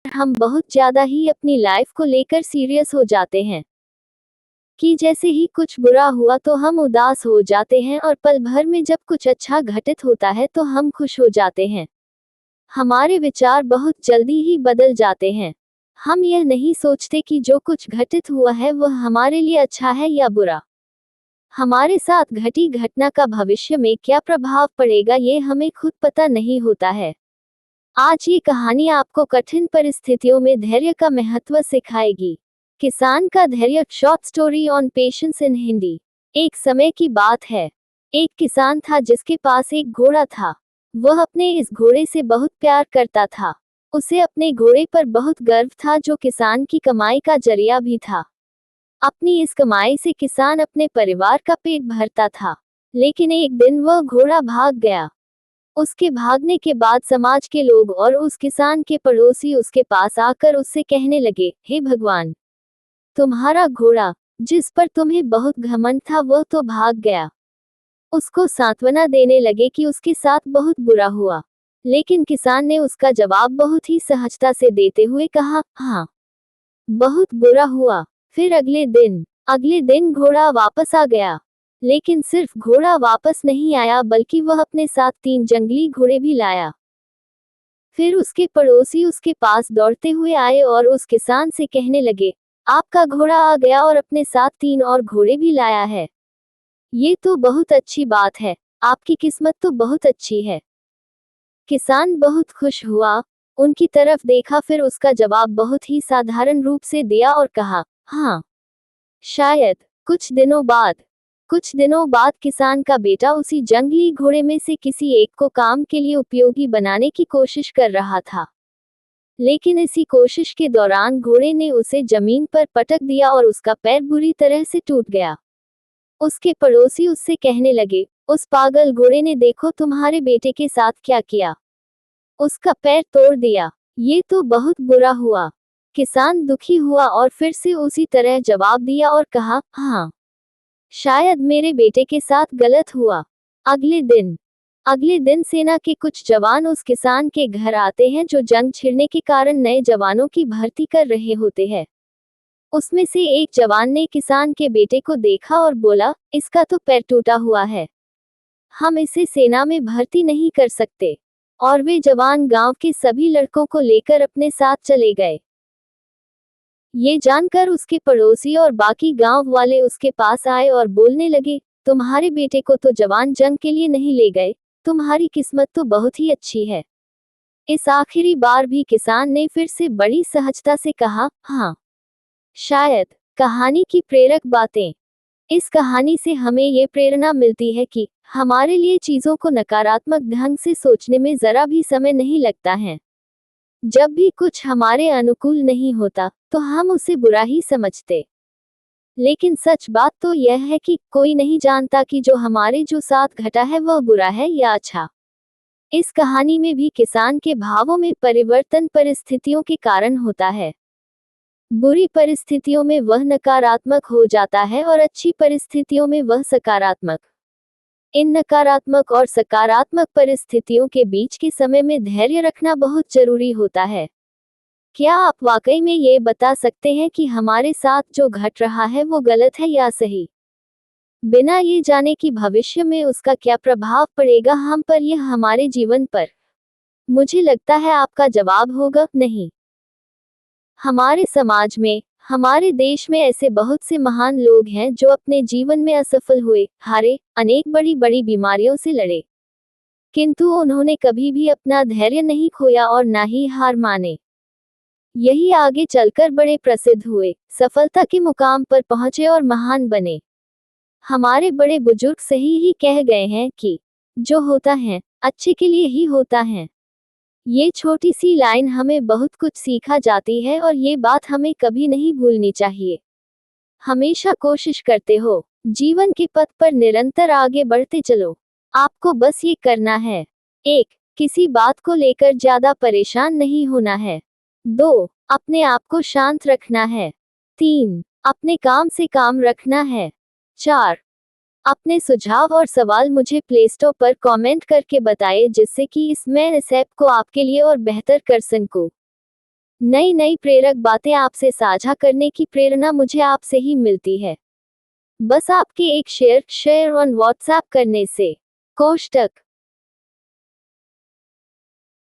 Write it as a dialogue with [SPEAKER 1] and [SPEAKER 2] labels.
[SPEAKER 1] हम बहुत ज़्यादा ही अपनी लाइफ को लेकर सीरियस हो जाते हैं कि जैसे ही कुछ बुरा हुआ तो हम उदास हो जाते हैं और पल भर में जब कुछ अच्छा घटित होता है तो हम खुश हो जाते हैं। हमारे विचार बहुत जल्दी ही बदल जाते हैं। हम यह नहीं सोचते कि जो कुछ घटित हुआ है वह हमारे लिए अच्छा है या बुरा। हमारे साथ घटी घटना का भविष्य में क्या प्रभाव पड़ेगा ये हमें खुद पता नहीं होता है। आज ये कहानी आपको कठिन परिस्थितियों में धैर्य का महत्व सिखाएगी। किसान का धैर्य, शॉर्ट स्टोरी ऑन पेशेंस इन हिंदी। एक समय की बात है। एक किसान था जिसके पास एक घोड़ा था। वह अपने इस घोड़े से बहुत प्यार करता था। उसे अपने घोड़े पर बहुत गर्व था जो किसान की कमाई का जरिया भी था। अपनी इस कमाई से किसान अपने परिवार का पेट भरता था। लेकिन एक दिन वह घोड़ा भाग गया। उसके भागने के बाद समाज के लोग और उस किसान के पड़ोसी उसके पास आकर उससे कहने लगे, हे भगवान, तुम्हारा घोड़ा, जिस पर तुम्हें बहुत घमंड था, वह तो भाग गया। उसको सांत्वना देने लगे कि उसके साथ बहुत बुरा हुआ। लेकिन किसान ने उसका जवाब बहुत ही सहजता से देते हुए कहा, हाँ, बहुत बुरा हुआ। फिर अगले दिन घोड़ा वापस आ गया। लेकिन सिर्फ घोड़ा वापस नहीं आया बल्कि वह अपने साथ 3 जंगली घोड़े भी लाया। फिर उसके पड़ोसी उसके पास दौड़ते हुए आए और उस किसान से कहने लगे, आपका घोड़ा आ गया और अपने साथ 3 और घोड़े भी लाया है। ये तो बहुत अच्छी बात है, आपकी किस्मत तो बहुत अच्छी है। किसान बहुत खुश हुआ, उनकी तरफ देखा, फिर उसका जवाब बहुत ही साधारण रूप से दिया और कहा, हाँ, शायद। कुछ दिनों बाद किसान का बेटा उसी जंगली घोड़े में से किसी एक को काम के लिए उपयोगी बनाने की कोशिश कर रहा था। लेकिन इसी कोशिश के दौरान घोड़े ने उसे जमीन पर पटक दिया और उसका पैर बुरी तरह से टूट गया। उसके पड़ोसी उससे कहने लगे, उस पागल घोड़े ने देखो तुम्हारे बेटे के साथ क्या किया, उसका पैर तोड़ दिया। ये तो बहुत बुरा हुआ। किसान दुखी हुआ और फिर से उसी तरह जवाब दिया और कहा, हाँ, शायद मेरे बेटे के साथ गलत हुआ। अगले दिन सेना के कुछ जवान उस किसान के घर आते हैं जो जंग छिड़ने के कारण नए जवानों की भर्ती कर रहे होते हैं। उसमें से एक जवान ने किसान के बेटे को देखा और बोला, इसका तो पैर टूटा हुआ है, हम इसे सेना में भर्ती नहीं कर सकते। और वे जवान गांव के सभी लड़कों को लेकर अपने साथ चले गए। ये जानकर उसके पड़ोसी और बाकी गांव वाले उसके पास आए और बोलने लगे, तुम्हारे बेटे को तो जवान जंग के लिए नहीं ले गए, तुम्हारी किस्मत तो बहुत ही अच्छी है। इस आखिरी बार भी किसान ने फिर से बड़ी सहजता से कहा, हाँ, शायद। कहानी की प्रेरक बातें। इस कहानी से हमें ये प्रेरणा मिलती है कि हमारे लिए चीजों को नकारात्मक ढंग से सोचने में जरा भी समय नहीं लगता है। जब भी कुछ हमारे अनुकूल नहीं होता तो हम उसे बुरा ही समझते। लेकिन सच बात तो यह है कि कोई नहीं जानता कि जो साथ घटा है वह बुरा है या अच्छा। इस कहानी में भी किसान के भावों में परिवर्तन परिस्थितियों के कारण होता है। बुरी परिस्थितियों में वह नकारात्मक हो जाता है और अच्छी परिस्थितियों में वह सकारात्मक। इन नकारात्मक और सकारात्मक परिस्थितियों के बीच के समय में धैर्य रखना बहुत जरूरी होता है। क्या आप वाकई में ये बता सकते हैं कि हमारे साथ जो घट रहा है वो गलत है या सही, बिना ये जाने कि भविष्य में उसका क्या प्रभाव पड़ेगा हम पर या हमारे जीवन पर? मुझे लगता है आपका जवाब होगा, नहीं। हमारे समाज में, हमारे देश में ऐसे बहुत से महान लोग हैं जो अपने जीवन में असफल हुए, हारे, अनेक बड़ी बड़ी बीमारियों से लड़े, किंतु उन्होंने कभी भी अपना धैर्य नहीं खोया और ना ही हार माने। यही आगे चलकर बड़े प्रसिद्ध हुए, सफलता के मुकाम पर पहुंचे और महान बने। हमारे बड़े बुजुर्ग सही ही कह गए हैं कि जो होता है अच्छे के लिए ही होता है। ये छोटी सी लाइन हमें बहुत कुछ सिखा जाती है और ये बात हमें कभी नहीं भूलनी चाहिए। हमेशा कोशिश करते हो, जीवन के पथ पर निरंतर आगे बढ़ते चलो। आपको बस ये करना है, 1. किसी बात को लेकर ज्यादा परेशान नहीं होना है। 2. अपने आप को शांत रखना है। 3. अपने काम से काम रखना है। 4. अपने सुझाव और सवाल मुझे प्ले स्टोर पर कमेंट करके बताएं जिससे कि मैं इस ऐप को आपके लिए और बेहतर कर सकूं। नई नई प्रेरक बातें आपसे साझा करने की प्रेरणा मुझे आपसे ही मिलती है। बस आपके एक शेयर ऑन व्हाट्सएप करने से। कोष्टक